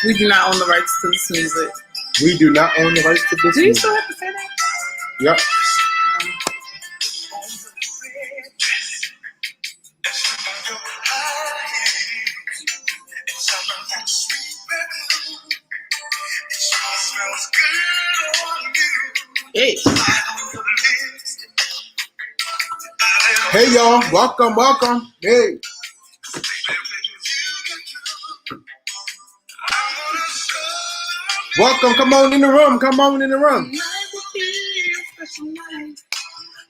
We do not own the rights to this music. We do not own the rights to this Do you music. still have to say that? Yep. Hey. Hey y'all, welcome. Hey. Welcome, come on in the room.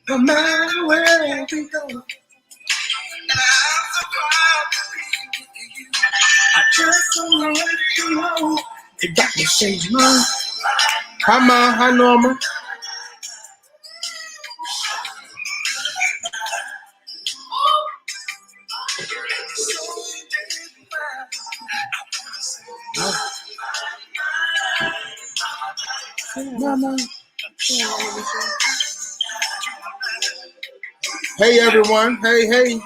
No matter where we go. I just want to let you know it got me changing my. Hi Ma, hi Norma. Mama. Hey everyone, hey.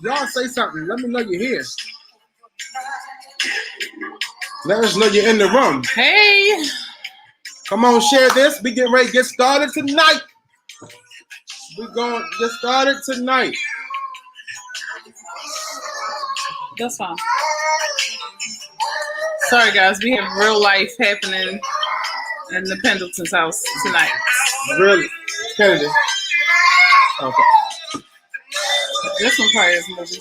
Y'all say something. Let me know you're here. Let us know you're in the room. Hey. Come on, share this. We getting ready to get started tonight. We're going to get started tonight. That's fine. Sorry, guys. We have real life happening in the Pendleton's house tonight. Really? Kennedy. Okay. This one probably is movies.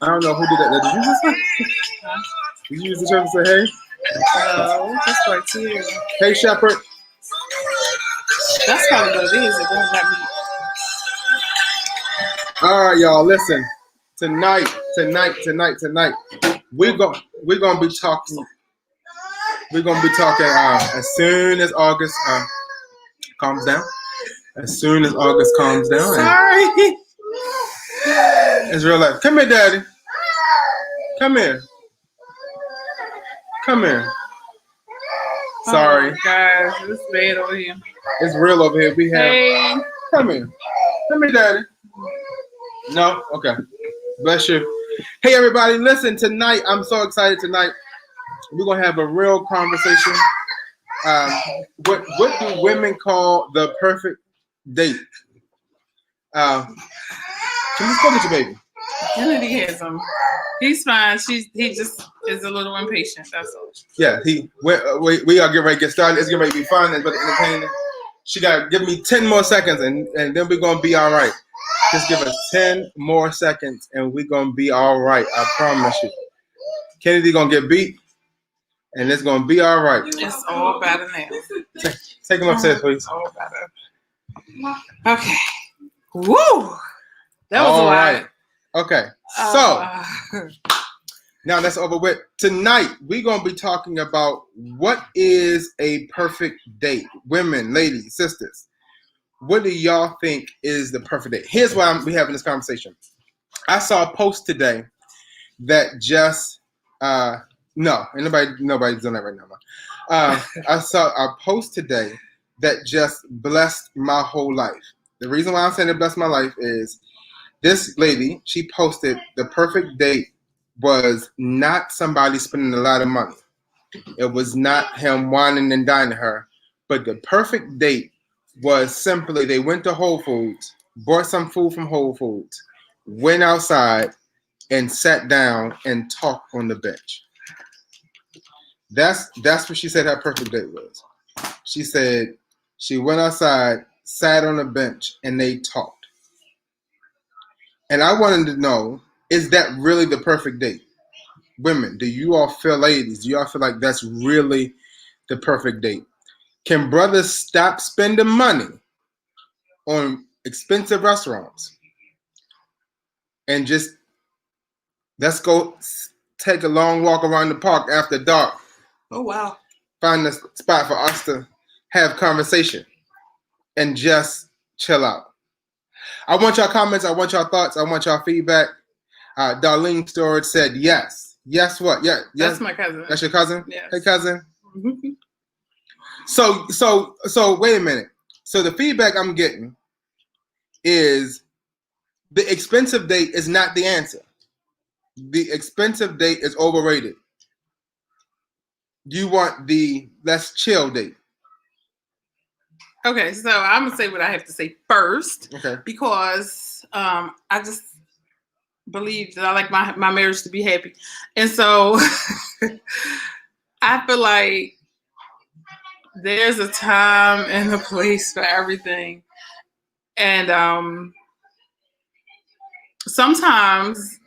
I don't know who did that. Did you just say? Huh? Did you use the term to say hey? No, that's right too. Hey, Shepherd. That's probably what it is. It won't let me. All right, y'all. Listen. Tonight. We're gonna be talking. We're gonna be talking as soon as August calms down. As soon as August calms down. Sorry. It's real life. Come here, Daddy. Come here. Sorry. Oh, guys, it's bad over here. It's real over here. We have. Hey. Come here, Daddy. No? Okay. Bless you. Hey, everybody. Listen, tonight, I'm so excited tonight. We're going to have a real conversation. What do women call the perfect date? Can you go get your baby? Kennedy has him. He's fine. He just is a little impatient. That's all. Yeah, we are getting ready to get started. It's getting ready to be fun and entertaining. She got to give me 10 more seconds and then we're going to be all right. Just give us 10 more seconds and we're going to be all right. I promise you. Kennedy going to get beat and it's going to be all right. It's all better now. Take him upstairs, please. All better. Okay. Woo! That was all a lot. Right. Okay. So, now that's over with. Tonight, we're going to be talking about what is a perfect date. Women, ladies, sisters. What do y'all think is the perfect date? Here's why we're having this conversation. I saw a post today that just nobody's doing that right now. I saw a post today that just blessed my whole life. The reason why I'm saying it blessed my life is this lady, she posted the perfect date was not somebody spending a lot of money. It was not him whining and dining her, but the perfect date was simply they went to Whole Foods, bought some food from Whole Foods, went outside, and sat down and talked on the bench. That's what she said her perfect date was. She said she went outside, sat on the bench, and they talked. And I wanted to know, is that really the perfect date? Women, do you all feel, ladies, do you all feel like that's really the perfect date? Can brothers stop spending money on expensive restaurants and just let's go take a long walk around the park after dark? Oh, wow. Find a spot for us to have conversation and just chill out. I want y'all comments. I want y'all thoughts. I want y'all feedback. Darlene Storage said yes. Yes, what? Yeah, yes. That's my cousin. That's your cousin? Yes. Hey, cousin. So wait a minute. So the feedback I'm getting is the expensive date is not the answer. The expensive date is overrated. you want the let's chill date? Okay, so I'm gonna say what I have to say first. Okay. Because I just believe that I like my marriage to be happy. And so I feel like there's a time and a place for everything. And sometimes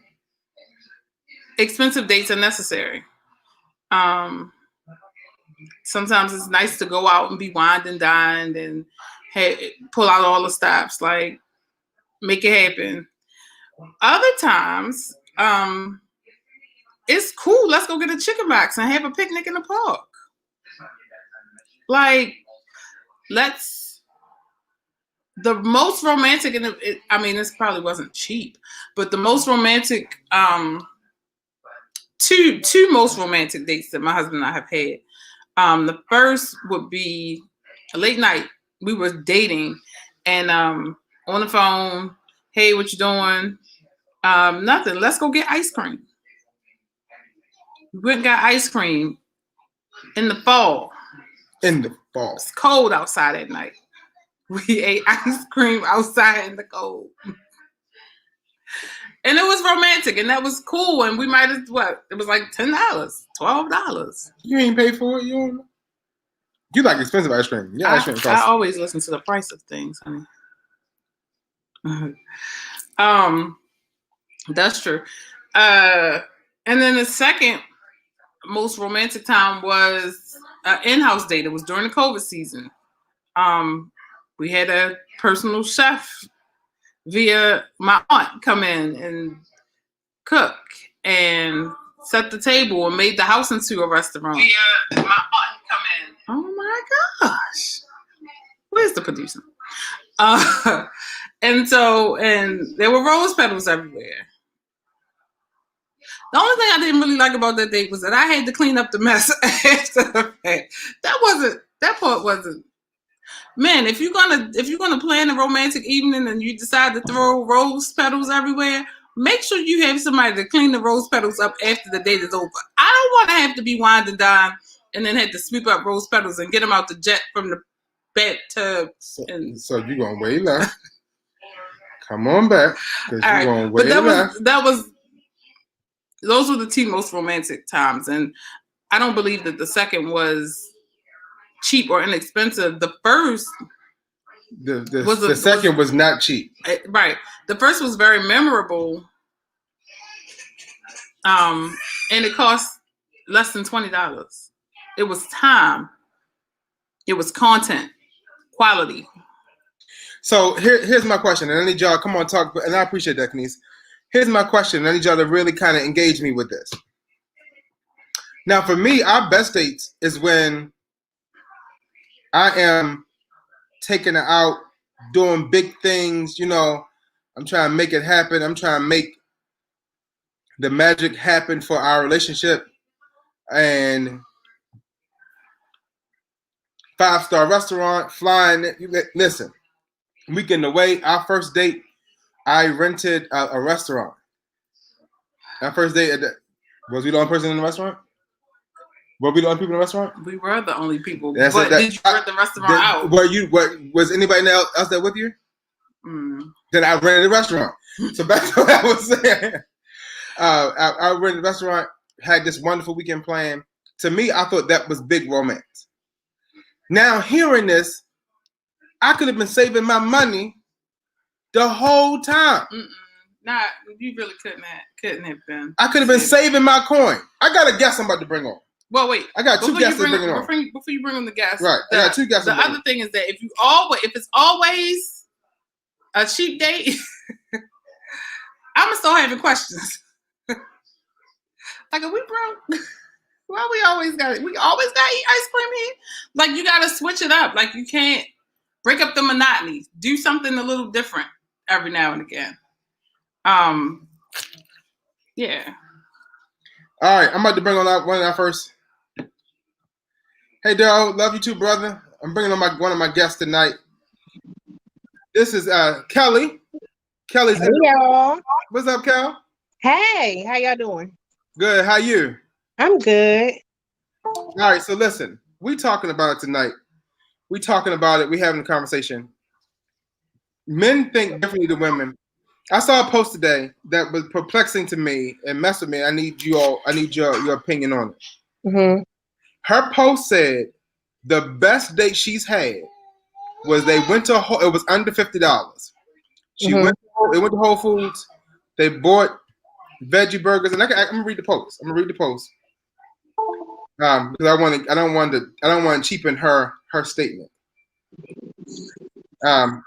expensive dates are necessary. Sometimes it's nice to go out and be wined and dined and pull out all the stops, like make it happen. Other times, it's cool. Let's go get a chicken box and have a picnic in the park. Like, the most romantic, and this probably wasn't cheap, but the most romantic, two most romantic dates that my husband and I have had. The first would be a late night. We were dating, and on the phone, hey, what you doing? Nothing. Let's go get ice cream. We went and got ice cream in the fall. In the fall. It's cold outside at night. We ate ice cream outside in the cold. And it was romantic, and that was cool. And we might as well. It was like $10, $12. You ain't pay for it. You like expensive ice cream. Yeah, ice cream costs. I always listen to the price of things, honey. That's true. And then the second most romantic time was an in-house date. It was during the COVID season. We had a personal chef via my aunt come in and cook and set the table and made the house into a restaurant. Via my aunt come in. Oh my gosh. Where's the producer? And there were rose petals everywhere. The only thing I didn't really like about that date was that I had to clean up the mess after the fact. That part wasn't. Man, if you're gonna plan a romantic evening and you decide to throw rose petals everywhere, make sure you have somebody to clean the rose petals up after the date is over. I don't want to have to be wined and dined and then have to sweep up rose petals and get them out the jet from the bathtub. So you're gonna wait left. Come on back, because you're gonna wait left. Those were the two most romantic times, and I don't believe that the second was cheap or inexpensive. The first, the second was not cheap. Right. The first was very memorable, and it cost less than $20. It was time. It was content, quality. So here's my question, and I need y'all come on talk. And I appreciate that, Kenise. Here's my question. I need y'all to really kind of engage me with this. Now, for me, our best dates is when I am taking her out, doing big things. I'm trying to make it happen. I'm trying to make the magic happen for our relationship. And 5-star restaurant, flying. Listen, weekend away. Our first date, I rented a restaurant. Our first date, was we the only person in the restaurant? Were we the only people in the restaurant? We were the only people. Did you rent the restaurant out? Was anybody else there with you? Then I rented the restaurant. So back to what I was saying. I rented the restaurant, had this wonderful weekend plan. To me, I thought that was big romance. Now, hearing this, I could have been saving my money the whole time. Nah, you really couldn't have been. I could have been saving my coin. I got a guest I'm about to bring on. Well, wait. I got two guests to bring on. Before you bring on the guests. Right. I got two guests. The other thing is that if it's always a cheap date, I'm gonna start having questions. Like, are we broke? Why we always gotta eat ice cream here? Like, you gotta switch it up. Like, you can't break up the monotony. Do something a little different every now and again. Yeah. All right, I'm about to bring on one of our first. Hey, Daryl, love you too, brother. I'm bringing on one of my guests tonight. This is Kelly. Kelly's. Hey, y'all. What's up, Kel? Hey, how y'all doing? Good. How you? I'm good. All right, so listen, we talking about it tonight. We talking about it. We having a conversation. Men think differently than women. I saw a post today that was perplexing to me and messed with me. I need your opinion on it. Mm-hmm. Her post said the best date she's had was they went to it was under $50. She Mhm. they went to Whole Foods. They bought veggie burgers, and I'm gonna read the post. Because I don't want to cheapen her statement. What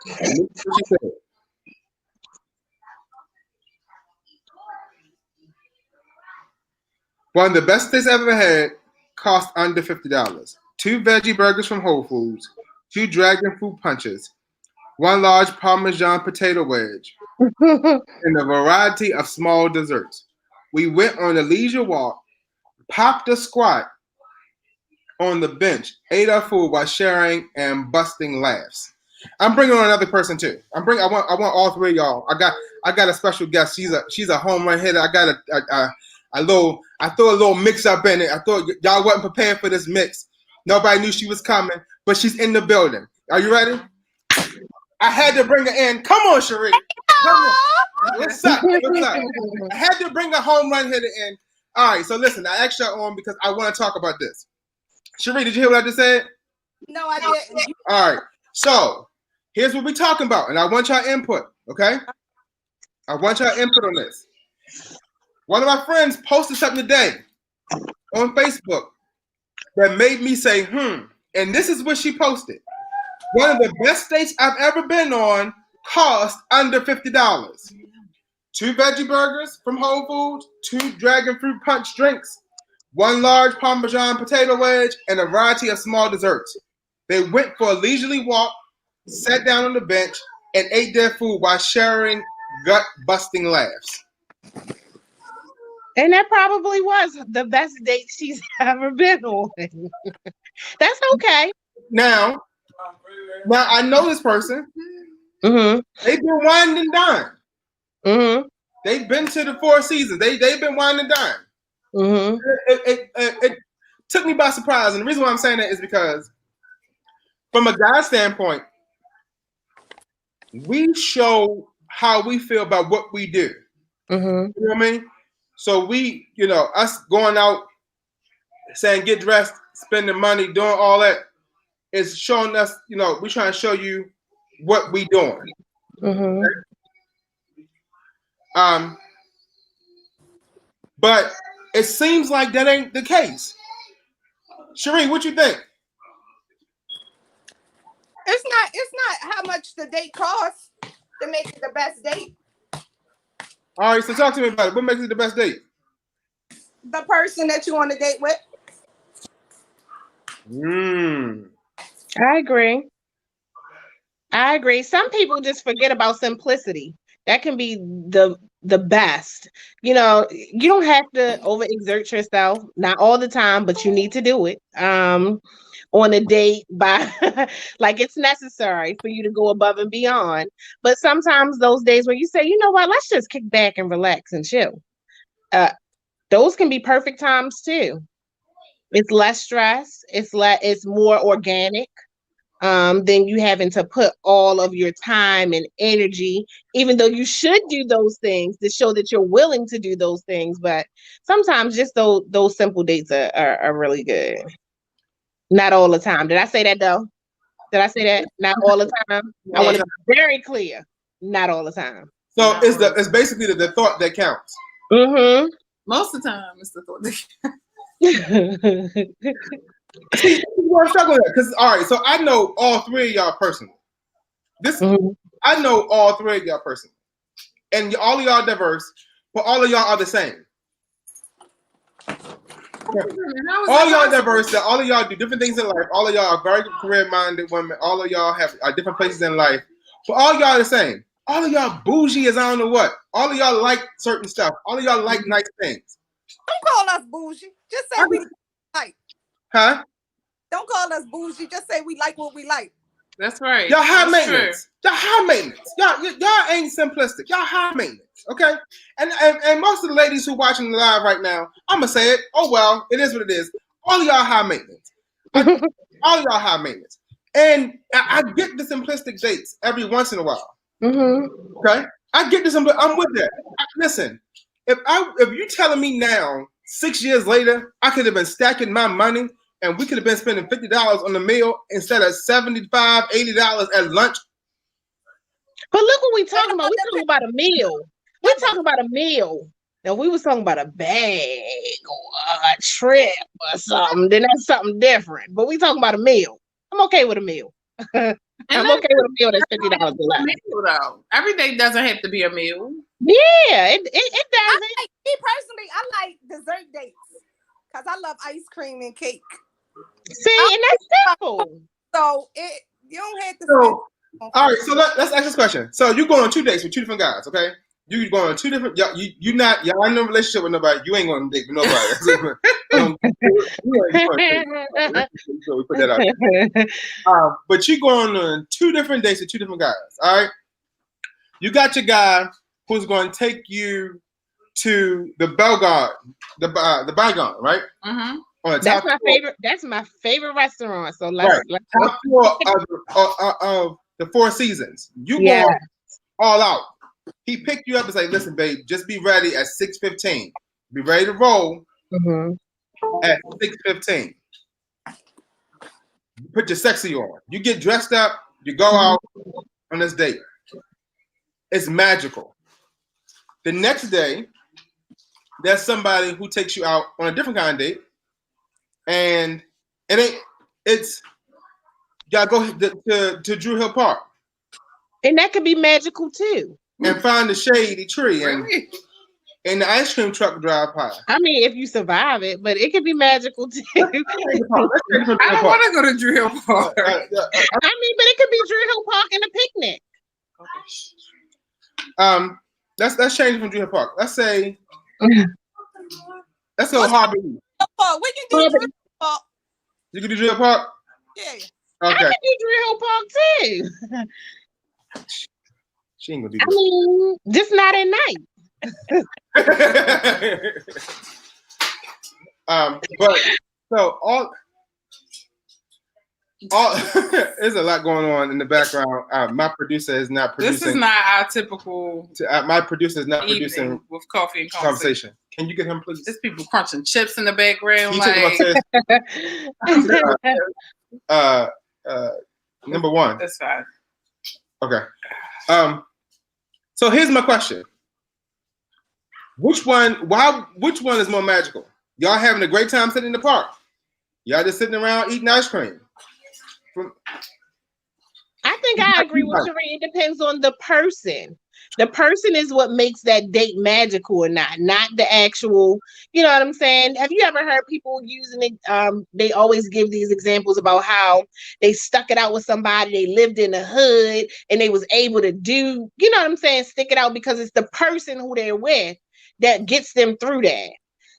she said. One of the best dates I've ever had cost under $50. 2 veggie burgers from Whole Foods, 2 dragon fruit punches, 1 large Parmesan potato wedge, and a variety of small desserts. We went on a leisure walk, popped a squat on the bench, ate our food while sharing and busting laughs. I'm bringing on another person too. I want all three of y'all. I got a special guest. She's a home run hitter. I got I threw a little mix up in it. I thought y'all wasn't prepared for this mix. Nobody knew she was coming, but she's in the building. Are you ready? I had to bring her in. Come on, Cherie. Come on. What's up? I had to bring a home run hitter in. All right, so listen, I asked y'all on because I want to talk about this. Cherie, did you hear what I just said? No, I didn't. All right, so here's what we're talking about, and I want y'all input, okay? I want y'all input on this. One of my friends posted something today on Facebook that made me say, and this is what she posted. One of the best dates I've ever been on cost under $50. 2 veggie burgers from Whole Foods, 2 dragon fruit punch drinks, 1 large Parmesan potato wedge, and a variety of small desserts. They went for a leisurely walk, sat down on the bench, and ate their food while sharing gut-busting laughs. And that probably was the best date she's ever been on. That's okay. Now I know this person. Mm-hmm. They've been wine and dine. Mm-hmm. They've been to the 4 seasons. They've been wine and dine. Mm-hmm. It took me by surprise, and the reason why I'm saying that is because, from a guy standpoint, we show how we feel about what we do. Mm-hmm. You know what I mean? So we, us going out, saying get dressed, spending money, doing all that, is showing us, we trying to show you what we doing. Mm-hmm. Okay? But it seems like that ain't the case. Cherie, what you think? It's not how much the date costs to make it the best date. All right, so talk to me about it. What makes it the best date? The person that you on a date with. I agree. Some people just forget about simplicity. That can be the best. You don't have to overexert yourself, not all the time, but you need to do it. On a date by like it's necessary for you to go above and beyond. But sometimes those days where you say, you know what, let's just kick back and relax and chill. Those can be perfect times too. It's less stress. It's more organic than you having to put all of your time and energy, even though you should do those things to show that you're willing to do those things. But sometimes just those simple dates are really good. Not all the time. Did I say that though? Did I say that? Not all the time. I want to be very clear. Not all the time. So it's basically the thought that counts. Mm-hmm. Most of the time, it's the thought that counts. See, we're struggling because all right. So I know all 3 of y'all personally. I know all 3 of y'all personally, and all of y'all diverse, but all of y'all are the same. All y'all diverse. All of y'all do different things in life. All of y'all are very career-minded women. All of y'all have different places in life, but all y'all are the same. All of y'all bougie as I don't know what. All of y'all like certain stuff. All of y'all like nice things. Don't call us bougie. Just say we like. Huh? Don't call us bougie. Just say we like what we like. That's right. Y'all high That's maintenance. true. Y'all high maintenance. Y'all ain't simplistic. Y'all high maintenance. Okay? And most of the ladies who watching the live right now, I'm gonna say it. Oh well, it is what it is. All y'all high maintenance. All y'all high maintenance. And I get the simplistic dates every once in a while. Mm-hmm. Okay? I get this. I'm with that. Listen, if you telling me now, 6 years later, I could have been stacking my money and we could have been spending $50 on the meal instead of $75, $80 at lunch. But look what we talking about. We talking about a meal. We talking about a meal. Now we was talking about a bag or a trip or something. Then that's something different. But we talking about a meal. I'm okay with a meal. I'm okay with a meal that's $50 a lot. Though. Every day doesn't have to be a meal. Yeah, it doesn't. Me personally, I like dessert dates because I love ice cream and cake. See, and that's simple. So you don't have to. So, all right, so let's ask this question. So you going on 2 dates with 2 different guys, okay? You going on 2 different. Y'all in no relationship with nobody. You ain't going on a date with nobody. So we put that out. But you going on 2 different dates with 2 different guys. All right. You got your guy who's going to take you to the Bellegarde, the Bygone, right? Mm-hmm. That's my favorite. That's my favorite restaurant. So let's top floor of the Four Seasons. You go all out. He picked you up and say, "Listen, babe, just be ready at 6:15. Be ready to roll at 6:15. Put your sexy on. You get dressed up. You go out on this date. It's magical. The next day, there's somebody who takes you out on a different kind of date, and it's y'all go to Drew Hill Park, and that could be magical too. And find the shady tree and the ice cream truck drive by. I mean, if you survive it, but it could be magical too. I don't want to go to Drew Hill Park. I mean, but it could be Drew Hill Park and a picnic. Let's change from Drew Hill Park. Let's say let's go Harbor East. We can do Drew Hill Park. You can do Drew Hill Park? Yeah. Okay. I can do Drew Hill Park too. She ain't gonna do that. I mean, just not at night. But so all there's a lot going on in the background. My producer is not producing. This is not our typical. My producer is not producing with coffee and conversation. Can you get him, please? There's people crunching chips in the background. Number one. That's fine. Okay. So here's my question. Which one is more magical? Y'all having a great time sitting in the park? Y'all just sitting around eating ice cream? I think I agree with Sheree. It depends on the person. The person is what makes that date magical or not the actual, you know what I'm saying? Have you ever heard people using it? They always give these examples about how they stuck it out with somebody, they lived in the hood, and they was able to do, you know what I'm saying, stick it out because it's the person who they're with that gets them through that.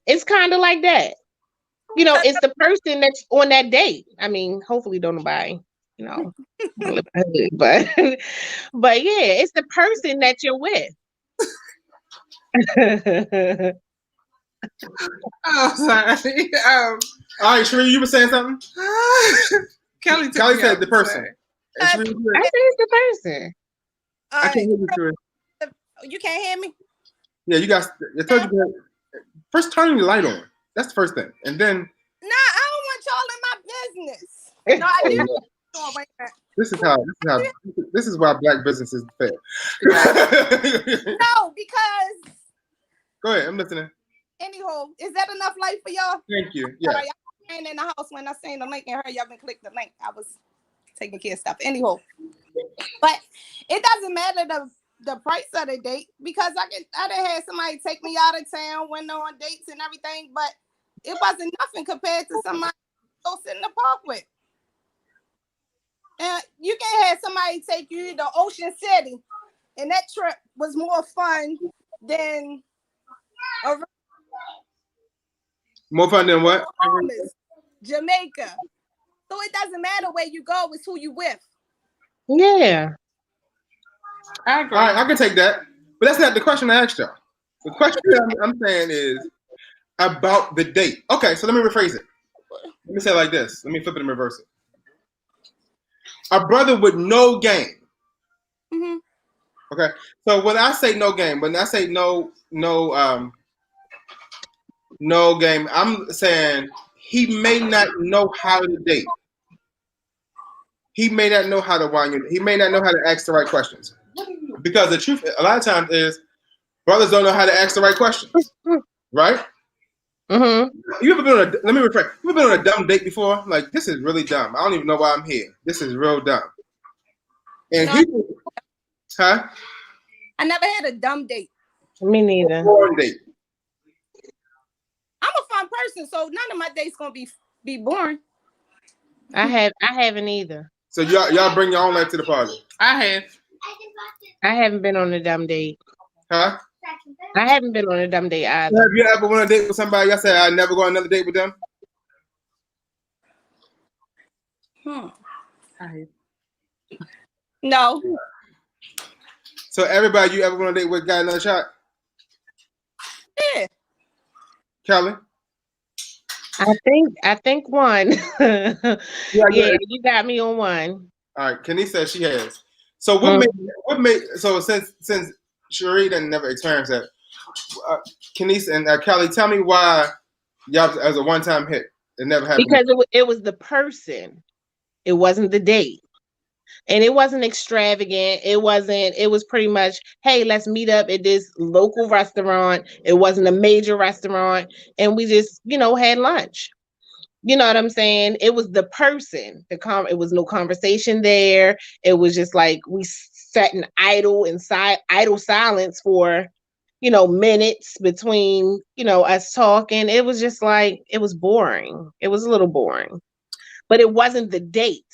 It's kind of like that. You know, it's the person that's on that date. I mean, hopefully don't nobody, you know, but yeah, it's the person that you're with. Oh, sorry. All right, Sheree, you were saying something? Kelly said the person. I think it's the person. I can't hear you, Sheree. You can't hear me? Yeah, you guys. I told you first turn the light on. That's the first thing, and then. Nah, I don't want y'all in my business. No, I do. Oh, wait a minute. This is why black businesses fail. No, because. Go ahead, I'm listening. Anyhow, is that enough light for y'all? Thank you. Yeah. Y'all ain't in the house when I seen the link and heard y'all been click the link. I was taking care of stuff. Anyhow, but it doesn't matter the price of the date because I done had somebody take me out of town, went on dates and everything, but it wasn't nothing compared to somebody go sit in the park with. And you can have somebody take you to Ocean City, and that trip was more fun than more fun than what? Jamaica. So it doesn't matter where you go; it's who you with. Yeah, I agree. All right, I can take that, but that's not the question I asked y'all. The question I'm saying is about the date. Okay, so let me rephrase it. Let me say it like this. Let me flip it and reverse it. A brother with no game. Mm-hmm. Okay. So when I say no game, when I say no game, I'm saying he may not know how to date. He may not know how to wine you. He may not know how to ask the right questions. Because the truth, a lot of times, is brothers don't know how to ask the right questions, right? Mm-hmm. You ever been on a? Let me reflect. You ever been on a dumb date before? Like, this is really dumb. I don't even know why I'm here. This is real dumb. And No. he, huh? I never had a dumb date. Me neither. Boring date. I'm a fun person, so none of my dates gonna be boring. I haven't either. So y'all bring your own life to the party, I have. I haven't been on a dumb date. huh? I haven't been on a dumb date either. Have you ever went on a date with somebody? Y'all said I never go on another date with them. I have. No. So everybody you ever went on a date with got another shot? Yeah. Kelly? I think one. Yeah. You got me on one. All right. Kenny says she has. So what made so since Cherie didn't never experience that, Kenny and Kelly, tell me why y'all as a one-time hit. It never happened. Because it was the person. It wasn't the date. And it wasn't extravagant. It was pretty much, hey, let's meet up at this local restaurant. It wasn't a major restaurant. And we just, had lunch. You know what I'm saying? It was the person. It was no conversation there. It was just like we sat in idle silence for, minutes between, us talking. It was just like, it was boring. It was a little boring. But it wasn't the date.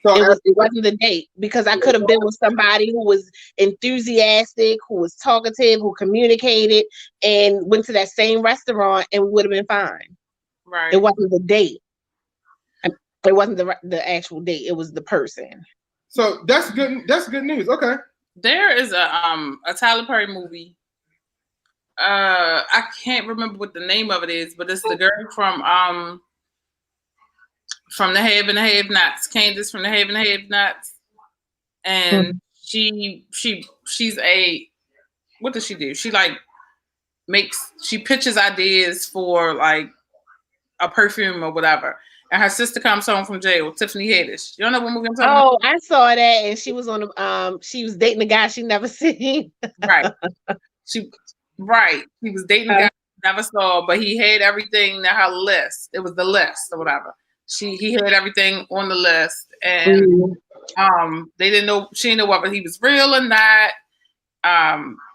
So It wasn't the date, because I could have been with somebody who was enthusiastic, who was talkative, who communicated, and went to that same restaurant and would have been fine. Right. It wasn't the date. It wasn't the actual date. It was the person. So that's good. That's good news. Okay. There is a Tyler Perry movie. I can't remember what the name of it is, but it's the girl from the Have and the Have Nots, Candace from the Have and the Have Nots, and she's a, what does she do? She she pitches ideas for like a perfume or whatever, and her sister comes home from jail, Tiffany Haddish. You don't know what movie I'm talking about? Oh, I saw that, and she was on she was dating a guy she never seen. Right. She was dating a guy she never saw, but he had everything on her list. It was the list or whatever. He had everything on the list, and they didn't know, she didn't know whether he was real or not.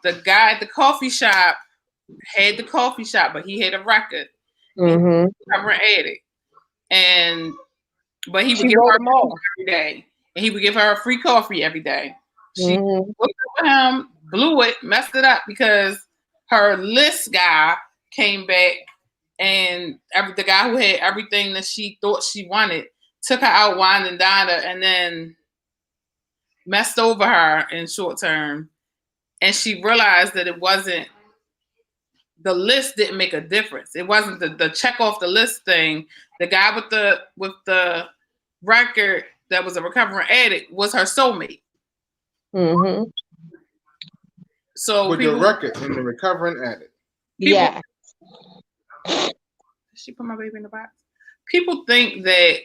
The guy at the coffee shop had the coffee shop, but he had a record. Mm-hmm. Recovering addict, but he would give her every day, and he would give her a free coffee every day. She looked up at him, blew it, messed it up, because her list guy came back. And the guy who had everything that she thought she wanted took her out, wined and dined her, and then messed over her in short term. And she realized that it wasn't, the list didn't make a difference. It wasn't the check off the list thing. The guy with the record that was a recovering addict was her soulmate. Mm-hmm. So with the record and the recovering addict. Yeah. Did she put my baby in the box? People think that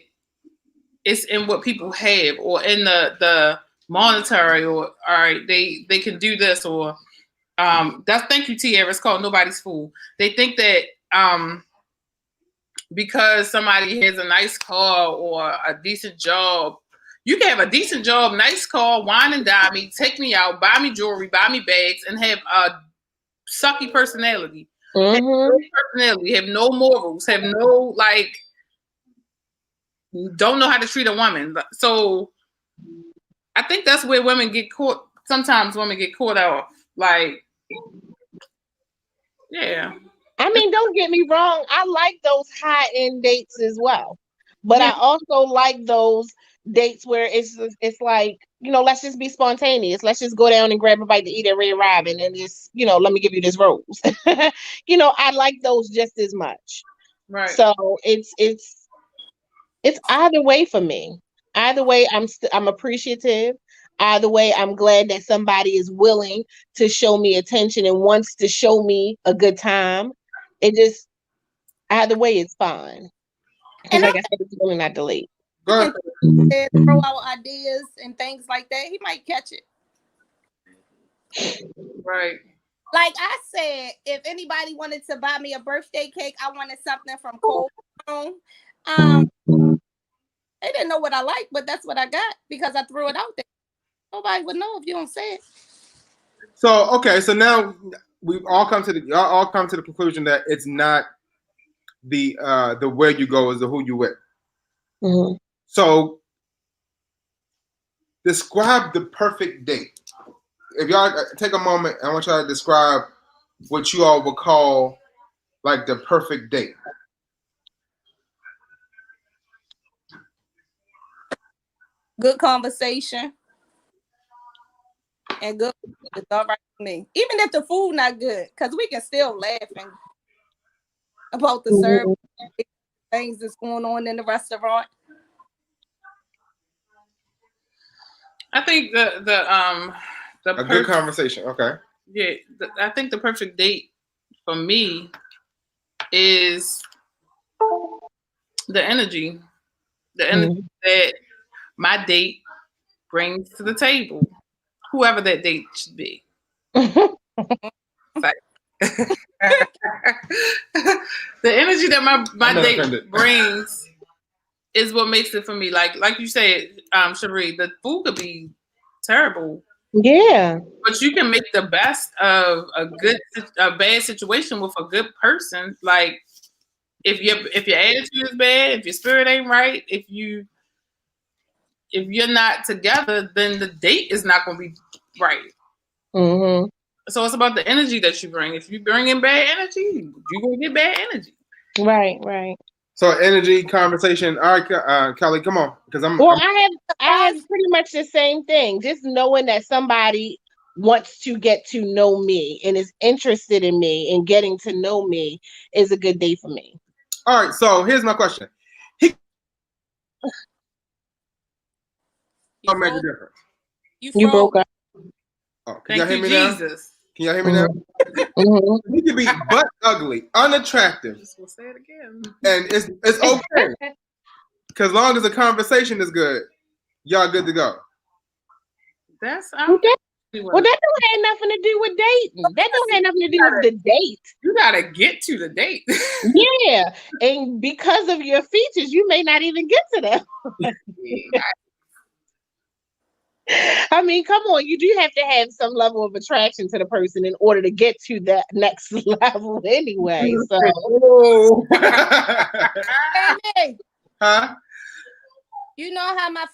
it's in what people have, or in the monetary, or all right, they can do this, or thank you, Tierra. It's called Nobody's Fool. They think that because somebody has a nice car or a decent job, you can have a decent job, nice car, wine and dine me, take me out, buy me jewelry, buy me bags, and have a sucky personality. Mm-hmm. Have no personality, have no morals, have no, don't know how to treat a woman. So I think that's where women get caught. Sometimes women get caught off. Yeah. I mean, don't get me wrong. I like those high-end dates as well. But I also like those dates where it's like, let's just be spontaneous. Let's just go down and grab a bite to eat at Red Robin and just, let me give you this rose. I like those just as much. Right. So it's either way for me. Either way, I'm appreciative. Either way, I'm glad that somebody is willing to show me attention and wants to show me a good time. It just either way, it's fine. Because And I like I said, it's really not delayed. Go ahead. think throw out ideas and things like that. He might catch it. Right. Like I said, if anybody wanted to buy me a birthday cake, I wanted something from Cold Stone. They didn't know what I liked, but that's what I got because I threw it out there. Nobody would know if you don't say it. So okay, so now we've all come to the conclusion that it's not the where you go, is the who you with. Mm-hmm. So describe the perfect date. If y'all take a moment, I want y'all to describe what you all would call like the perfect date. Good conversation and good food is all right for me. Even if the food not good, because we can still laugh and about the service, things that's going on in the restaurant. I think the A good conversation. Okay. Yeah, I think the perfect date for me is the energy that my date brings to the table, whoever that date should be. The energy that my date brings is what makes it for me. Like you said, Cherie, the food could be terrible. Yeah. But you can make the best of a bad situation with a good person. Like if your attitude is bad, if your spirit ain't right, if you're not together, then the date is not going to be right. Mm-hmm. So it's about the energy that you bring. If you bring in bad energy, you're going to get bad energy. Right. So energy, conversation. All right, Kelly, come on, because I have pretty much the same thing. Just knowing that somebody wants to get to know me and is interested in me and getting to know me is a good day for me. All right. So here's my question. I'll make a difference. You broke up. Oh, can y'all hear me now? Jesus. Can y'all hear me now? Mm-hmm. He can be butt ugly, unattractive, Just will say it again. and it's okay. Because long as the conversation is good, y'all good to go. That's Well, that don't have nothing to do with dating. That don't have nothing to do with the date. You gotta get to the date. Yeah, and because of your features, you may not even get to them. I mean, come on, you do have to have some level of attraction to the person in order to get to that next level anyway. So Hey, huh? you know how my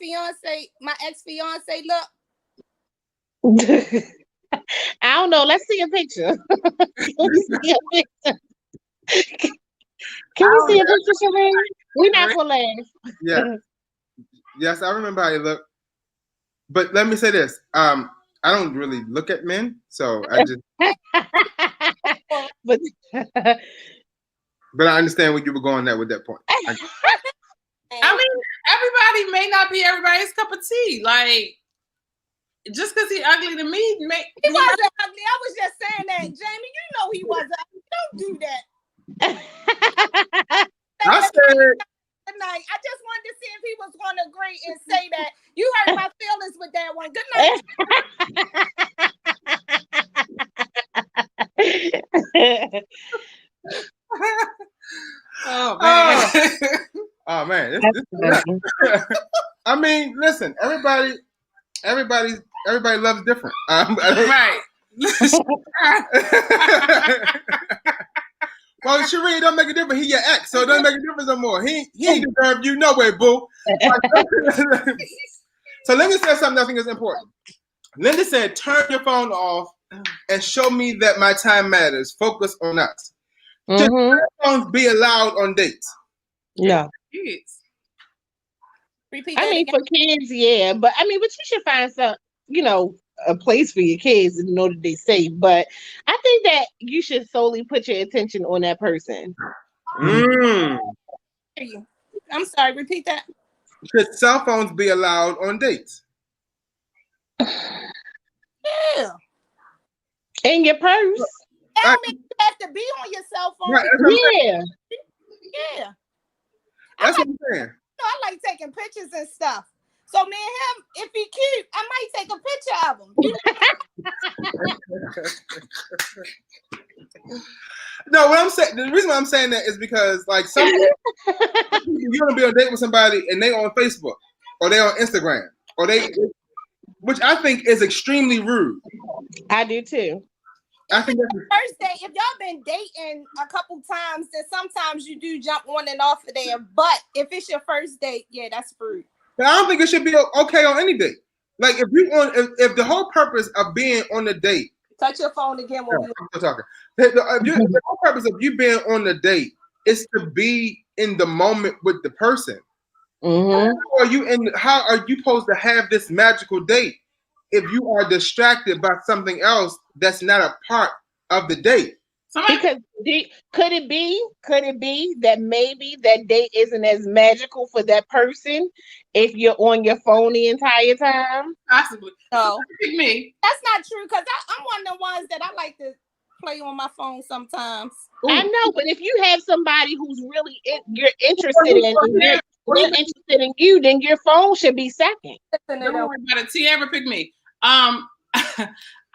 ex-fiance look? I don't know. Let's see a picture. Can we see a picture? Can we see a picture, Shereen? We're not gonna laugh. Yeah. Yes, I remember how you look. But let me say this. I don't really look at men, so I just but I understand where you were going at with that point. I mean, everybody may not be everybody's cup of tea. Like, just because he's ugly to me, he wasn't ugly. I was just saying that, Jamie. You know he wasn't ugly. Don't do that. I said Night. I just wanted to see if he was going to agree and say that you hurt my feelings with that one. oh man. Oh man. I mean, listen, everybody loves different. Right. Well, Cherie, don't make a difference. He your ex, so it doesn't make a difference no more. He ain't deserve you no way, boo. So Linda said something I think is important. Linda said, turn your phone off and show me that my time matters. Focus on us. Just phones be allowed on dates. No. Kids. Repeat I mean, for kids, yeah. But you should find some, a place for your kids and know that they're safe. But I think that you should solely put your attention on that person. Mm. Hear you. I'm sorry. Repeat that. Should cell phones be allowed on dates? Yeah. In your purse. That don't mean you have to be on your cell phone. Right, that's what I'm saying. Yeah. Yeah. That's what I'm saying. I like taking pictures and stuff. So me and him, if he cute, I might take a picture of him. No, what I'm saying, the reason why I'm saying that is because, like, some you're gonna be on a date with somebody and they on Facebook or they on Instagram or they, which I think is extremely rude. I do too. I think that's First date, if y'all been dating a couple times, then sometimes you do jump on and off of there. But if it's your first date, yeah, that's rude. But I don't think it should be okay on any date. Like if if the whole purpose of being on the date, Touch your phone again when we. I'm still talking. The whole purpose of you being on the date is to be in the moment with the person. Mm-hmm. How are you supposed to have this magical date if you are distracted by something else that's not a part of the date? Because could it be that maybe that date isn't as magical for that person if you're on your phone the entire time? Possibly. No, Pick me. that's not true. Because I'm one of the ones that I like to play on my phone sometimes. Ooh. I know, but if you have somebody who's really you're interested in, and they're interested in you, then your phone should be second. Listen to Don't them. worry about it. Tiara, pick me.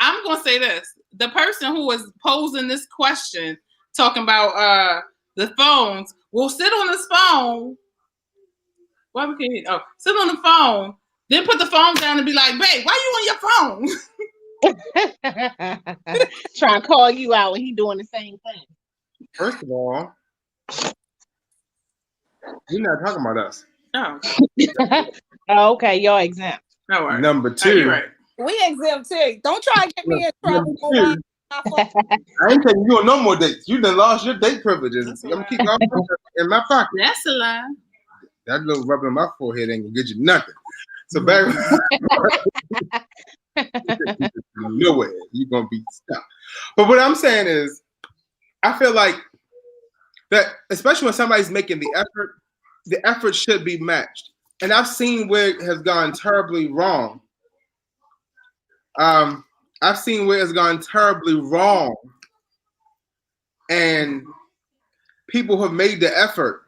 I'm gonna say this: the person who was posing this question, talking about the phones, will sit on his phone. Why we can't? Oh, sit on the phone, then put the phone down and be like, "Babe, why you on your phone?" Trying to call you out and he doing the same thing. First of all, we're not talking about us. No, Oh, okay, you're exempt. no worries. Number Oh, two, you're right. We exempt too. Don't try to get me in trouble. Number two, My phone. I ain't taking you on no more dates. You done lost your date privileges. That's I'm gonna right. keep all in my pocket. That's a lie. That little rub on my forehead ain't gonna get you nothing. So back nowhere, you're gonna be stuck. But what I'm saying is, I feel like that, especially when somebody's making the effort should be matched. And I've seen where it has gone terribly wrong. I've seen where it's gone terribly wrong, and people have made the effort,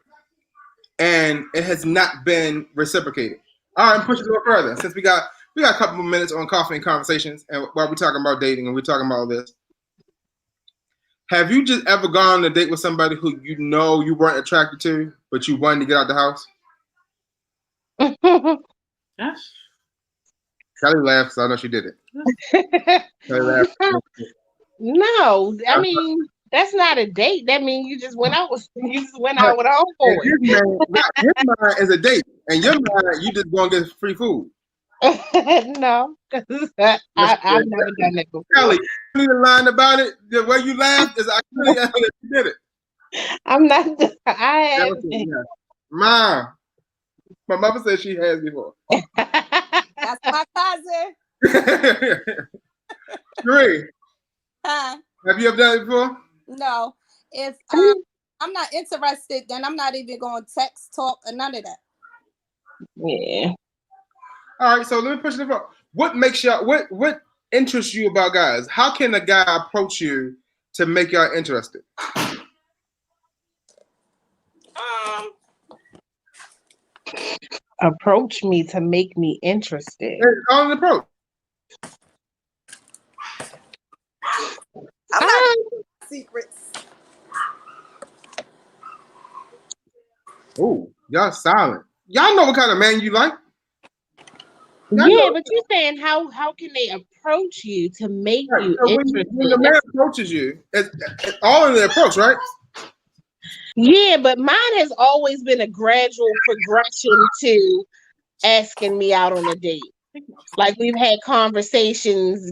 and it has not been reciprocated. All right, I'm pushing a little further since we got a couple more minutes on coffee and conversations, and while we're talking about dating and we're talking about all this. Have you just ever gone on a date with somebody who you know you weren't attracted to, but you wanted to get out the house? Yes. Kelly laughed, so I know she did it. Kelly laughed. No, I mean that's not a date. That means you just went out with a homeboy. Your mind is a date, and your mind you just gonna get free food. No, because I've never done that before. Kelly, you need a line about it. The way you laughed is I clearly know that you did it. I'm not. I That was have. it, yeah. Mom, my mother said she has before. That's my cousin. 3. Huh? Have you ever done it before? No. If I'm not interested, then I'm not even going to text, talk, or none of that. Yeah. All right, so let me push it forward. What makes y'all? What interests you about guys? How can a guy approach you to make y'all interested? Approach me to make me interested. It's all an approach. I'm not secrets. Oh, y'all silent. Y'all know what kind of man you like. Yeah, but you're saying how can they approach you to make you So interested? when the man approaches you, it's all in the approach, right? Yeah, but mine has always been a gradual progression to asking me out on a date. Like we've had conversations,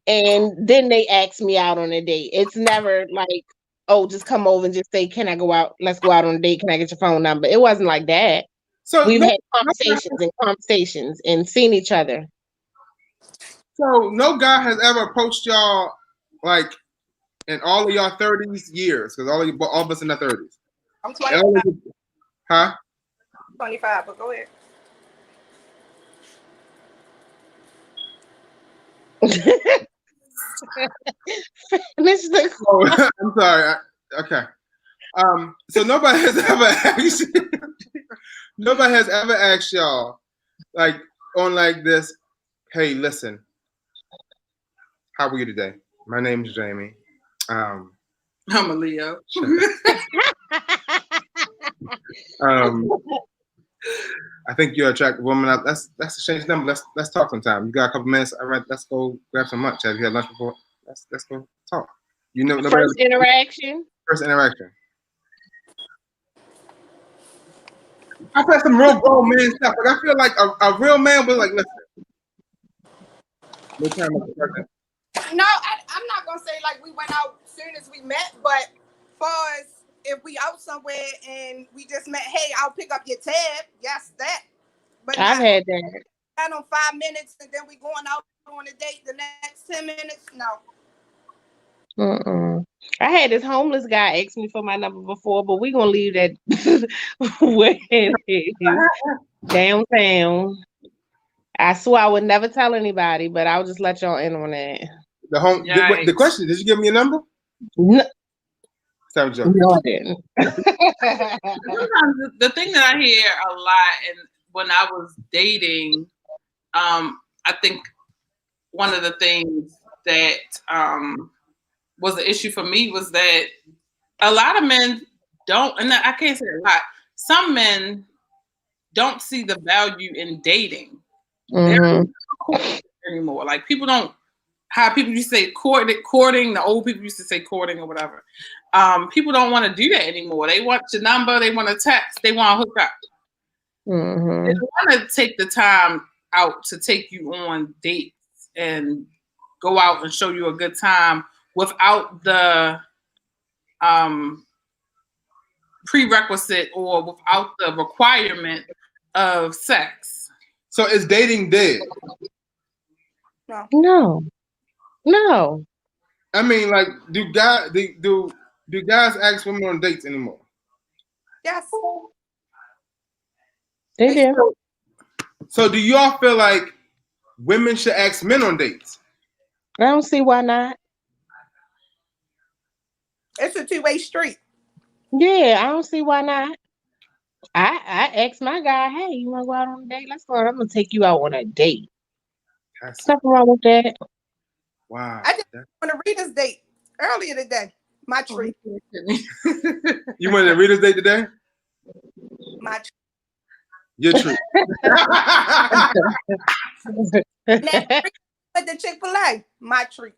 and then they ask me out on a date. It's never like, oh, just come over and just say, can I go out? Let's go out on a date. Can I get your phone number? It wasn't like that. So We've had conversations and seen each other. So no guy has ever approached y'all like in all of y'all 30s years, because all of us in the 30s. I'm 25. Huh? 25, but go ahead. Mr. Oh, I'm sorry. Okay. So nobody has ever asked, nobody has ever asked y'all like on like this. Hey, listen. How are you today? My name is Jamie. I'm a Leo. I think you're an attractive woman. Let's exchange number. Let's talk sometime. You got a couple minutes? All right, let's go grab some lunch. Have you had lunch before? Let's go talk. You know, First interaction. First interaction. I've had some real grown man stuff. Like I feel like a real man was like, listen. What time is it? No, I'm not gonna say like we went out soon as we met, but far as if we out somewhere and we just met, hey, I'll pick up your tab. Yes, that. But I've had that. Not on 5 minutes and then we going out on a date the next 10 minutes. No. I had this homeless guy ask me for my number before, but we're gonna leave that where it is. Downtown. I swear I would never tell anybody, but I'll just let y'all in on that. The question, did you give me a number? No, Stop joking. no, I didn't. Sometimes the thing that I hear a lot, and when I was dating, I think one of the things that was an issue for me was that a lot of men don't, and I can't say a lot, some men don't see the value in dating anymore. Like people don't, how people used to say courting, the old people used to say courting or whatever. People don't want to do that anymore. They want your number, they want to text, they want to hook up. They don't want to take the time out to take you on dates and go out and show you a good time without the prerequisite or without the requirement of sex. So is dating dead? No. I mean, like, do guys ask women on dates anymore? Yes. They do. So do y'all feel like women should ask men on dates? I don't see why not. It's a two-way street. Yeah, I don't see why not. I asked my guy, hey, you want to go out on a date? Let's go. I'm going to take you out on a date. There's nothing wrong with that. Wow. I just want to read this date earlier today. My treat. You went to read this date today? My treat. Your treat. With the Chick-fil-A. My treat.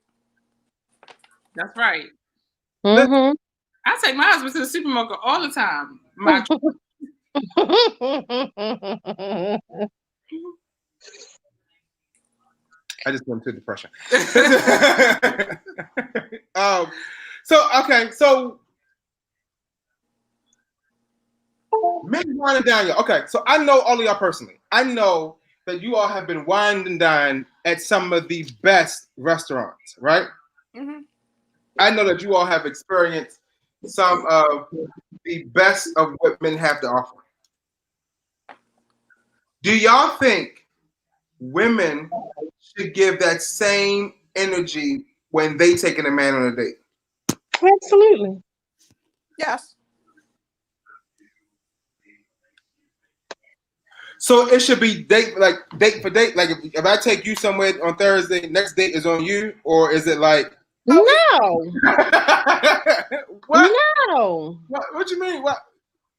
That's right. Mm-hmm. I take my husband to the supermarket all the time. My treat. I just went into depression. So men winding down y'all. Okay, so I know all of y'all personally. I know that you all have been wined and dined at some of the best restaurants, right? Mm-hmm. I know that you all have experienced some of the best of what men have to offer. Do y'all think women should give that same energy when they taking a man on a date? Absolutely. Yes. So it should be date for date. Like if I take you somewhere on Thursday, next date is on you, or is it like No. what? No. What you mean? What?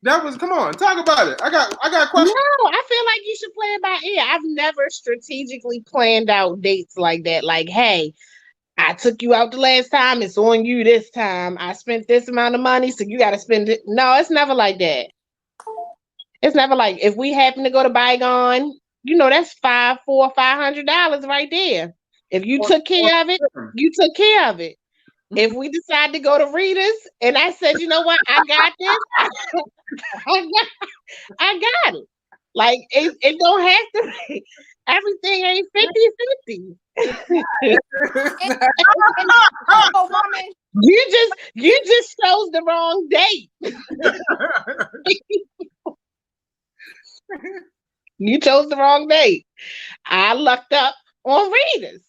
That was come on, talk about it. I got a question. No, I feel like you should play it by ear. I've never strategically planned out dates like that. Like, hey, I took you out the last time, it's on you this time. I spent this amount of money, so you gotta spend it. No, it's never like that. It's never like if we happen to go to Bygone, that's $500 right there. If you took care of it, you took care of it. If we decide to go to Rita's and I said, you know what, I got this, I got it. Like it don't have to be. Everything ain't 50-50. Oh, woman. You just chose the wrong date. You chose the wrong date. I lucked up on Readers.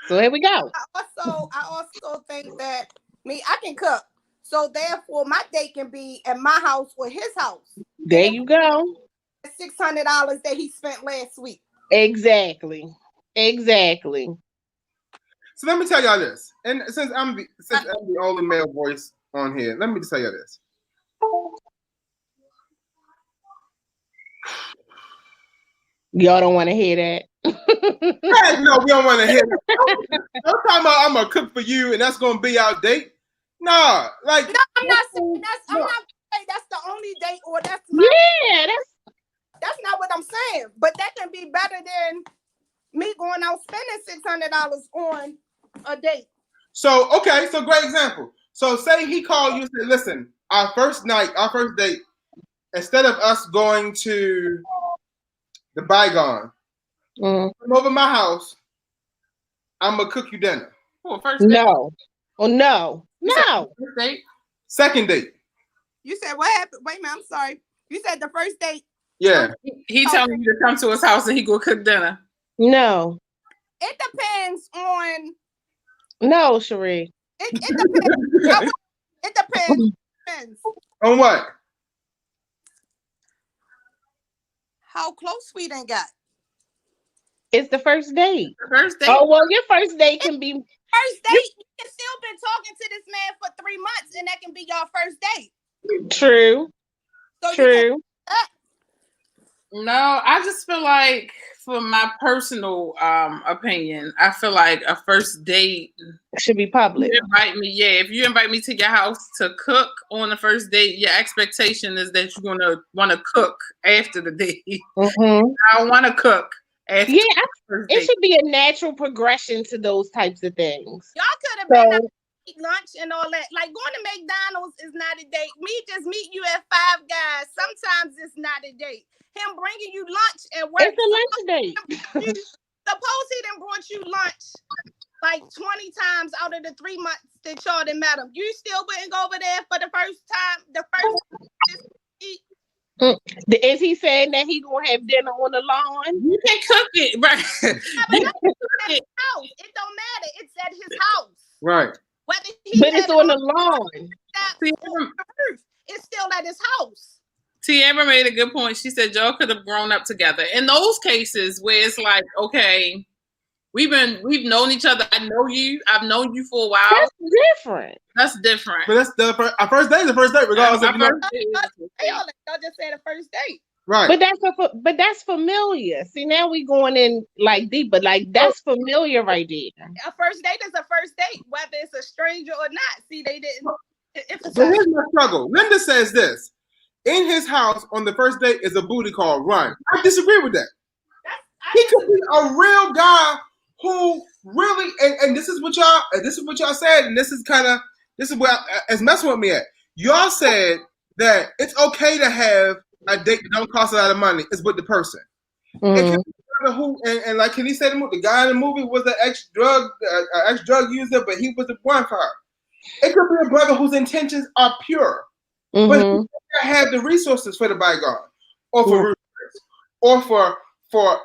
So here we go. I also think that I can cook. So therefore my date can be at my house or his house. There you go. $600 that he spent last week. Exactly. So let me tell y'all this. And since I'm the only male voice on here, let me just tell you this. Y'all don't want to hear that. Heck no, we don't want to hear that. Don't talk about I'm gonna cook for you and that's gonna be our date. Nah, like no, I'm not saying I'm not saying that's the only date or that's not what I'm saying. But that can be better than me going out spending $600 on a date. So okay, so great example. So say he called you and said, listen, our first date, instead of us going to the Bygone, come over my house, I'm gonna cook you dinner. Oh, first date. No. Oh no. No. First date. Second date. You said what happened? Wait a minute, I'm sorry. You said the first date. Yeah. He telling you to come to his house and he go cook dinner. No. It depends on. No, Cherie. It depends. It depends. On what? How close we done got. It's the first date. The first date. Oh well, your first date can be First date, you can still been talking to this man for 3 months, and that can be your first date. true. So True. No, I just feel like, for my personal opinion, I feel like a first date Should be public. you invite me. Yeah, if you invite me to your house to cook on the first date, your expectation is that you're gonna want to cook after the date. Mm-hmm. I want to cook after Yeah, the first it date. should be a natural progression to those types of things. y'all could have been So, out to eat lunch and all that. Like going to McDonald's is not a date. Me just meet you at Five Guys. Sometimes it's not a date. Him bringing you lunch and work. it's a lunch date. Suppose he done brought you lunch like 20 times out of the 3 months that y'all done met him. You still wouldn't go over there for the first time? The first eat? Is he saying that he gonna have dinner on the lawn? You can cook it, right? But that's at his house. It don't matter. It's at his house. Right. Whether he But had it's on the lawn. that See, or the roof, it's still at his house. Tiara made a good point. She said y'all could have grown up together. In those cases where it's like, okay, we've known each other. I know you. I've known you for a while. That's different. That's different. But that's our first date is the first date, regardless of Our first date is- Y'all just said a first date. right. But that's familiar. See, now we going in like deep, but like that's familiar right there. A first date is a first date, whether it's a stranger or not. See, they didn't. But here's my struggle. Linda says this. In his house on the first date is a booty call. Run. I disagree with that. He could be a real guy who really, and this is what y'all said, and this is where it's messing with me at. Y'all said that it's okay to have a date that don't cost a lot of money. It's with the person. It could be a brother who, and like Kenny said, the guy in the movie was an ex-drug user, but he was the one for her. It could be a brother whose intentions are pure, but he have the resources for the Bygone, or for Roosters, or for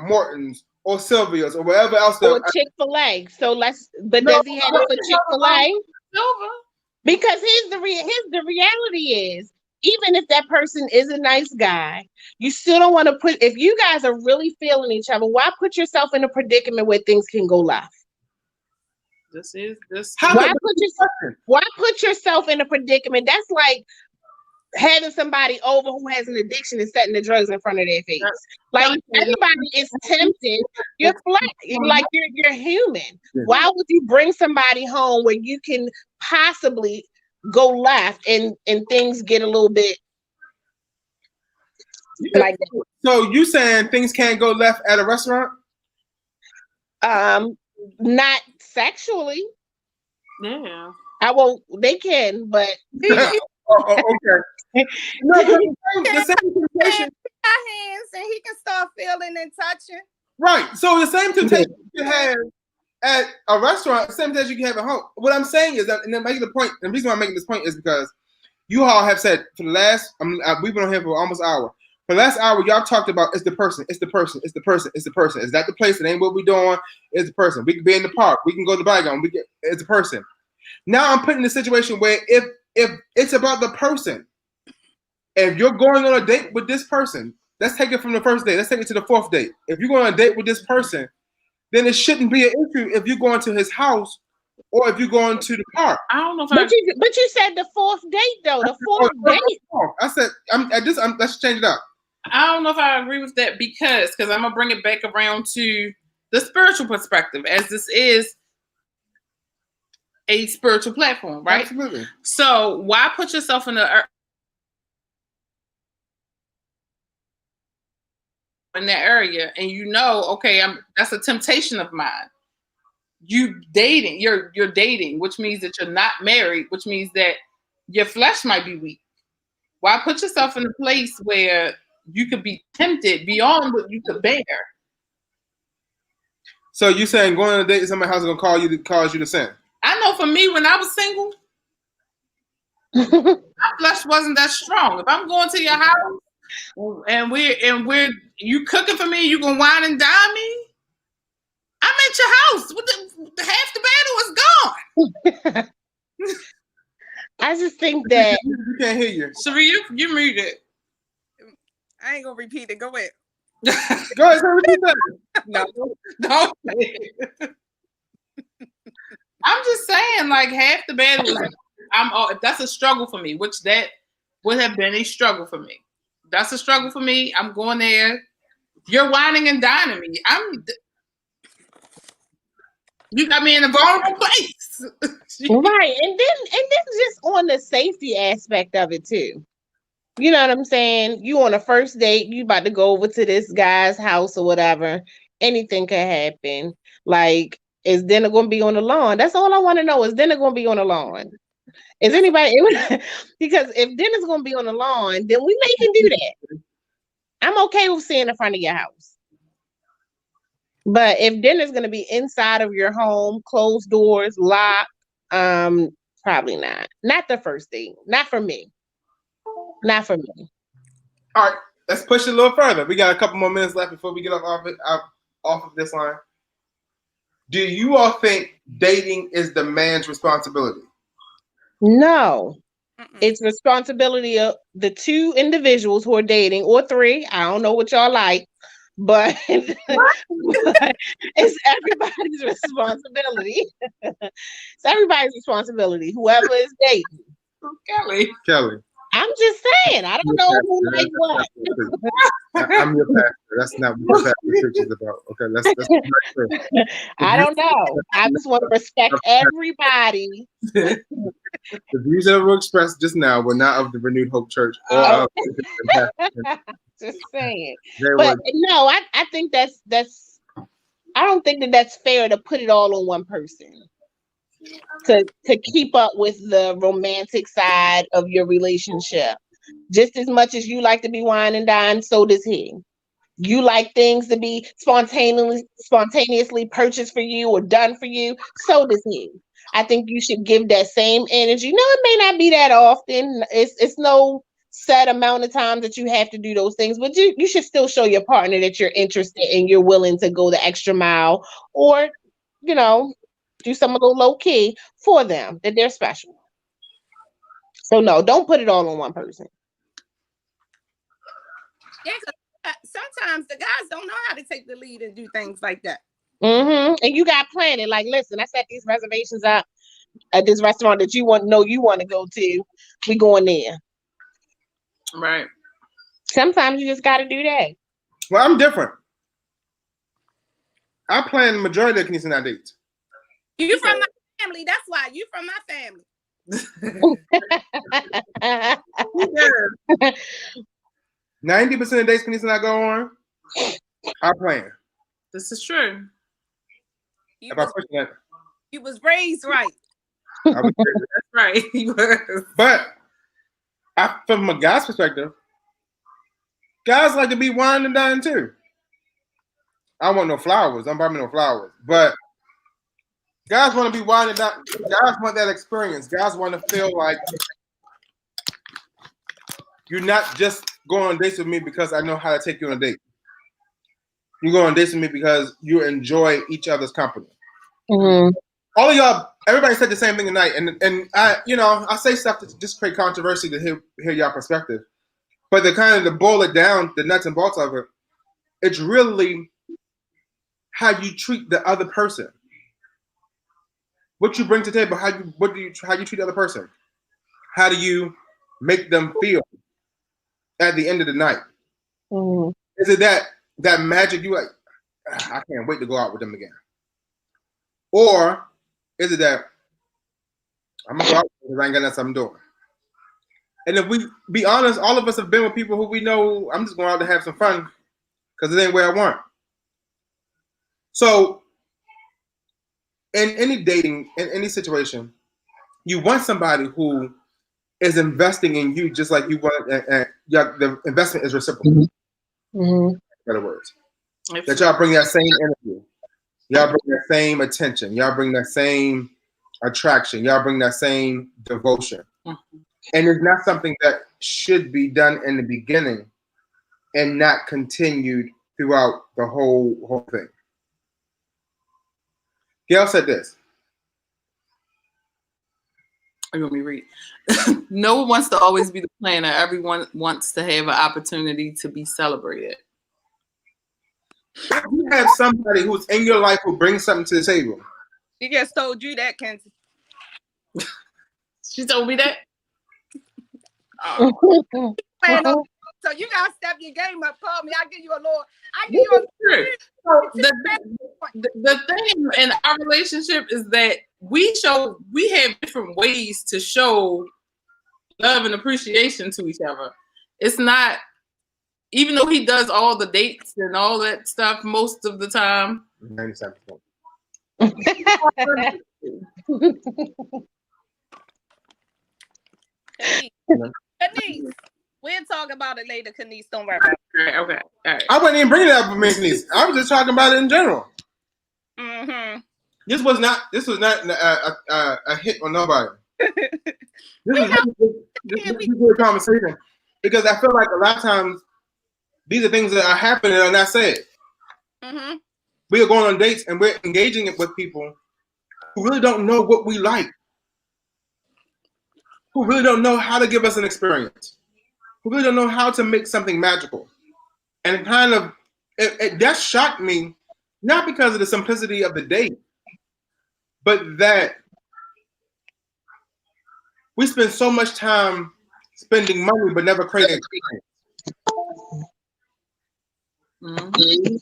Morton's, or Sylvia's, or wherever else. Or Chick-fil-A. So does he have it for Chick-fil-A? Silver. Because the reality is, even if that person is a nice guy, you still don't want to if you guys are really feeling each other, why put yourself in a predicament where things can go left? Why put yourself in a predicament? That's like having somebody over who has an addiction and setting the drugs in front of their face. Like everybody is tempted. You're like you're human. Why would you bring somebody home where you can possibly go left and things get a little bit like that? So you saying things can't go left at a restaurant? Not sexually. Yeah. They can, but okay. No, the same temptation. Hands and he can start feeling and touching. Right. So the same temptation you have at a restaurant, the same temptation you can have at home. What I'm saying is that, and then making the point, and the reason why I'm making this point is because you all have said for the last, we've been on here for almost an hour. For the last hour, y'all talked about it's the person, it's the person, it's the person, it's the person. Is that the place? It ain't what we doing. It's the person. We can be in the park. We can go to Bygone. It's a person. Now I'm put in a situation where if it's about the person, if you're going on a date with this person, let's take it from the first date. Let's take it to the fourth date. If you're going on a date with this person, then it shouldn't be an issue if you're going to his house or if you're going to the park. I don't know if But you said the fourth date though. The fourth date. I said let's change it up. I don't know if I agree with that because I'm gonna bring it back around to the spiritual perspective, as this is a spiritual platform, right? Absolutely. So why put yourself in that area and okay, that's a temptation of mine. You're dating, which means that you're not married, which means that your flesh might be weak. Why put yourself in a place where you could be tempted beyond what you could bear? So you saying going on a date to somebody's house is gonna cause you to sin? I know for me, when I was single, my flesh wasn't that strong. If I'm going to your house and you cooking for me, you gonna wine and dine me? I'm at your house. Half the battle is gone. I just think that you can't hear you. Sheree, you read it. I ain't gonna repeat it. Go ahead. Go ahead, repeat that. No, don't. I'm just saying, like half the battle is. If that's a struggle for me, which that would have been a struggle for me. That's a struggle for me. I'm going there. You're whining and dining me. You got me in a vulnerable place. right, and then just on the safety aspect of it too. You know what I'm saying? You on a first date, you about to go over to this guy's house or whatever. Anything could happen. Like, is dinner going to be on the lawn? That's all I want to know. Is dinner going to be on the lawn? Is anybody because if dinner's going to be on the lawn, then we can do that. I'm okay with seeing the front of your house. But if dinner's going to be inside of your home, closed doors, locked, probably not. Not the first date. Not for me. Not for me. All right, let's push it a little further. We got a couple more minutes left before we get off of this line. Do you all think dating is the man's responsibility? No. It's responsibility of the two individuals who are dating, or three. I don't know what y'all like, but it's everybody's responsibility. It's everybody's responsibility. Whoever is dating. Kelly. I'm just saying. I don't know who like what. I'm your pastor. That's not what your pastor preaches about. Okay, that's right. I don't know. I just want to respect everybody. The views that were expressed just now were not of the Renewed Hope Church or just saying. But no, I think that's I don't think that's fair to put it all on one person. To keep up with the romantic side of your relationship. Just as much as you like to be wine and dine, so does he. You like things to be spontaneously purchased for you or done for you, so does he. I think you should give that same energy. No, it may not be that often. It's no set amount of times that you have to do those things, but you should still show your partner that you're interested and you're willing to go the extra mile, or do some of the low key for them, that they're special. So no, don't put it all on one person. Yeah, sometimes the guys don't know how to take the lead and do things like that. And you got planning. Like, listen, I set these reservations up at this restaurant that you want to go to. We going there. Right. Sometimes you just got to do that. Well, I'm different. I plan the majority of Kenisa and I dates. You from my family. That's why. You from my family. 90% of dates Kenisa and I go on, I plan. This is true. You was raised right. That's right. But from a guy's perspective, guys like to be wine and dine too. I want no flowers. Don't buy me no flowers. But guys want to be wine and dine. Guys want that experience. Guys want to feel like you're not just go on dates with me because I know how to take you on a date. You go on dates with me because you enjoy each other's company. Mhm. All of y'all, everybody said the same thing tonight, and I, I say stuff to just create controversy to hear y'all perspective. But to boil it down, the nuts and bolts of it, it's really how you treat the other person. What you bring to the table, how you treat the other person. How do you make them feel at the end of the night? Mhm. Is it that magic you like, I can't wait to go out with them again? Or is it that I'm gonna go out because I ain't got nothing I'm doing? And if we be honest, all of us have been with people who we know I'm just going out to have some fun because it ain't where I want. So in any dating, in any situation, you want somebody who is investing in you just like you want, and the investment is reciprocal. Mhm. In other words, that y'all bring that same energy, y'all bring that same attention, y'all bring that same attraction, y'all bring that same devotion. Mm-hmm. And it's not something that should be done in the beginning and not continued throughout the whole thing. Gail said this. You want me to read? No one wants to always be the planner. Everyone wants to have an opportunity to be celebrated. If you have somebody who's in your life who brings something to the table. She just told you that, Kenzie. She told me that. So you gotta step your game up. Call me. I'll give you a little. I give you a. The thing in our relationship is that we have different ways to show love and appreciation to each other. It's not, even though he does all the dates and all that stuff most of the time. 97%. Kenise, we'll talk about it later. Kenise, don't worry about it. Okay. All right. I wasn't even bringing it up with Kenise. I was just talking about it in general. Mm-hmm. This was not a hit on nobody. This is a conversation because I feel like a lot of times these are things that are happening and are not said. Mm-hmm. We are going on dates and we're engaging it with people who really don't know what we like, who really don't know how to give us an experience, who really don't know how to make something magical. And that shocked me, not because of the simplicity of the date, but that we spend so much time spending money but never creating experience. Mm-hmm.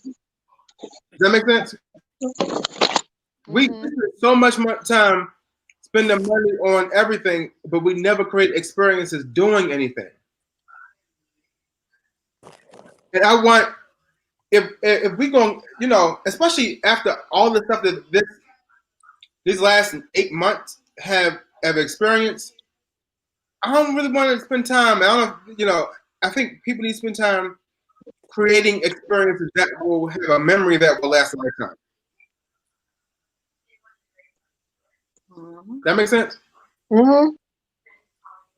Does that make sense? We spend so much time spending money on everything, but we never create experiences doing anything. And I want, if we go, especially after all the stuff that these last 8 months have experienced, I don't really want to spend time. I think people need to spend time creating experiences that will have a memory that will last a lifetime. That makes sense? Mm-hmm.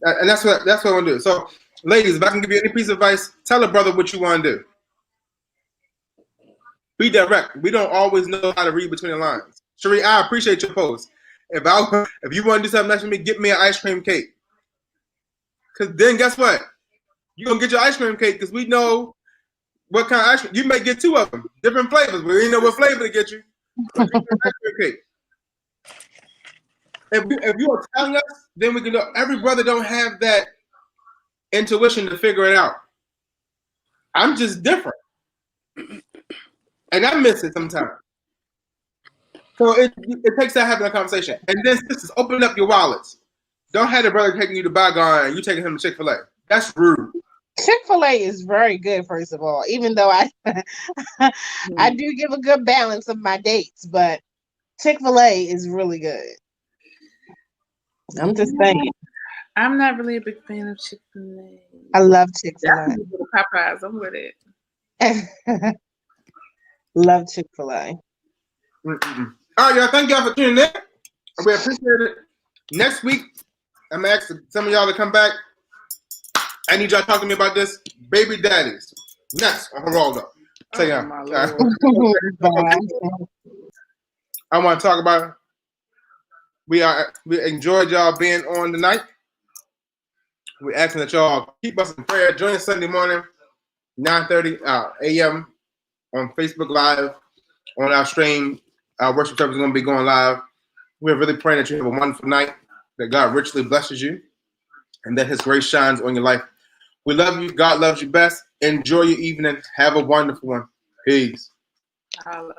And that's what I want to do. So, ladies, if I can give you any piece of advice, tell a brother what you want to do. Be direct. We don't always know how to read between the lines. Cherie, I appreciate your post. If you want to do something nice for me, get me an ice cream cake. Because then guess what? You're going to get your ice cream cake because we know what kind of ice cream. You may get 2 of them, different flavors, but we didn't know what flavor to get you. Ice cream cake. If you are telling us, then we can know. Every brother don't have that intuition to figure it out. I'm just different. And I miss it sometimes. So it takes that having a conversation. And then sisters, open up your wallets. Don't have the brother taking you to Bygone and you taking him to Chick-fil-A. That's rude. Chick-fil-A is very good, first of all, even though I do give a good balance of my dates, but Chick-fil-A is really good. I'm just saying. I'm not really a big fan of Chick-fil-A. I love Chick-fil-A. Popeyes, I'm with it. Love Chick-fil-A. Mm-mm. All right, y'all. Thank y'all for tuning in. We appreciate it. Next week, I'm going to ask some of y'all to come back I need y'all to talk to me about this. Baby daddies. Next, I'm gonna roll up. Say Oh, yeah. my Lord. I want to talk about. We enjoyed y'all being on tonight. We're asking that y'all keep us in prayer. Join us Sunday morning, 9:30 a.m. on Facebook Live. On our stream, our worship service is going to be going live. We're really praying that you have a wonderful night, that God richly blesses you, and that His grace shines on your life. We love you. God loves you best. Enjoy your evening. Have a wonderful one. Peace. Holla.